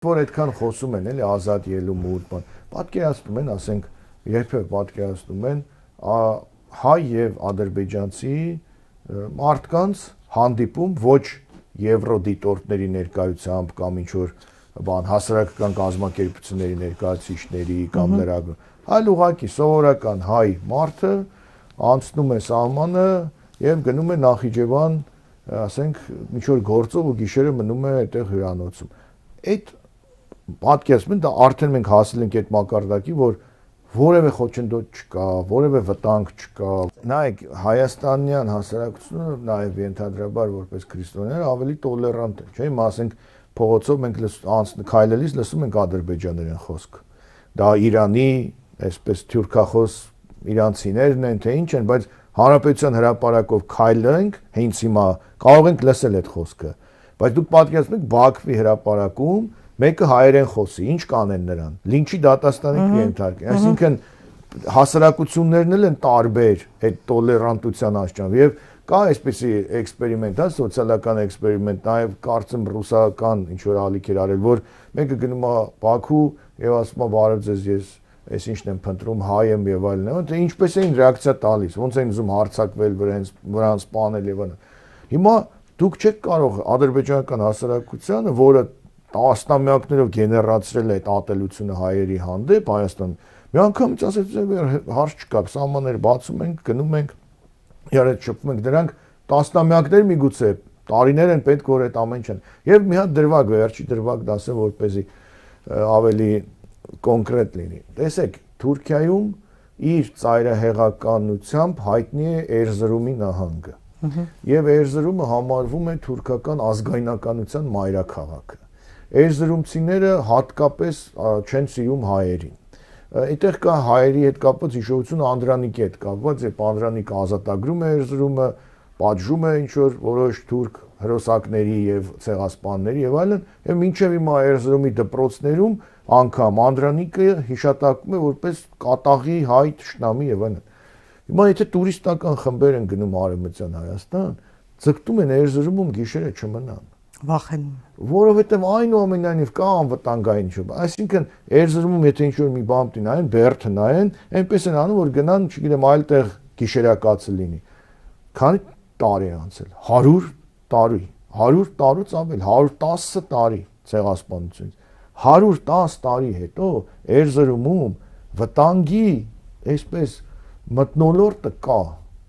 որ այդքան խոսում են, էլի ազատ ելում ու բան, պատկերացնում են, ասենք, երբեք պատկերացնում են հայ եւ ադրբեջանցի մարդկանց հանդիպում ոչ եվրոդիտորդների ներկայությամբ կամ ինչ որ բան հասարակական կազմակերպությունների ներկայացուցիչների կամ լրագրող, այլ ուղղակի սովորական հայ մարդը անցնում է սահմանը եւ գնում է Նախիջևան, ասենք, ինչ որ գործով ու գիշերը մնում է այդտեղ հյուրանոցում։ Այդ պատկերացնում են, դա արդեն մենք հասել ենք այդ մակարդակի, որ որևէ խոչընդոտ չկա, որևէ վտանգ չկա։ Նայեք, հայաստանյան հասարակությունը նաև ենթադրաբար որպես քրիստոնյաներ ավելի տոլերանտ են, չէ՞, հիմա ասենք փողոցով մենք քայլելիս լսում ենք ադրբեջաներեն խոսք։ Դա Իրանի, այսպես թուրքախոս իրանցիներն են, թե ինչ են, բայց հանրապետության հրապարակով քայլենք, հենց հիմա կարող ենք լսել այդ խոսքը։ Բայց դուք պատկերացնում եք Բաքվի հրապարակում մեկը հայերեն խոսի, ինչ կանեն նրան։ Լինչի դատաստանի կենթարկեն։ Այսինքն հասարակություններն էլ են տարբեր այդ տոլերանտության աշխարհում եւ կա այսպիսի էքսպերիմենտ, հա, սոցիալական էքսպերիմենտ, նաեւ կարծեմ ռուսական ինչ որ ալիք էր արել, որ մեկը գնում է Բաքու եւ ասում է բարև ձեզ, ես այս ինչն եմ փնտրում, հայ եմ եւ այլն, դե ինչպես էին ռեակցիա տալիս, ոնց են ուզում հարձակվել վրանց սպանել եւ այլն։ Հիմա դուք չեք կարող ադրբեջանական հասարակությանը, որը տասնամյակներով գեներացրել է այդ ատելությունը հայերի հանդեպ Հայաստան, մի անգամից ասեց հարց չկա, սահմանները բացում ենք, գնում ենք, իրար շփվում ենք, դրանք տասնամյակներ միգուցե տարիներ են պետք որ այդ ամեն չեն։ Եվ մի հատ դրվագ, վերջի դրվագ դասեմ, որպեսզի ավելի կոնկրետ լինի։ Տեսեք, Թուրքիայում իր ծայրահեղականությամբ հայտնի է Էրզրումի նահանգը։ Եվ Էրզրումը համարվում է թուրքական ազգայնականության մայրաքաղաքը։ Էրզրումցիները հատկապես չեն սիրում հայերին։ Այդտեղ կա հայերի հետ կապված հիշողությունը Անդրանիկի հետ կապված, երբ Անդրանիկը ազատագրում է Էրզրումը, պատժում է ինչ որ որոշ թուրք հրոսակների եւ ցեղասպանների եւ այլն, եւ մինչեւ հիմա Էրզրումի դպրոցներում անգամ Անդրանիկը հիշատակվում է որպես կատաղի հայ թշնամի եւ այլն։ Հիմա եթե տուրիստական խմբեր են գնում Արևմտյան Հայաստան, ձգտում են Էրզրումում գիշերը չմնան։ Վախենում։ Որովհետև այնուամենայնիվ կա անվտանգային ինչ-որ, այսինքն Էրզրումում եթե ինչ-որ մի բան տնային, Բերդը նայեն, այնպես են անում, որ գնան, չգիտեմ, այլ տեղ գիշերակացը լինի։ Քանի տարի է անցել, 100 տարի, 100 տարուց ավել, 110 տարի ցեղասպանությունից, 110 տարի հետո Էրզրումում վտանգի այսպես մթնոլորտը կա,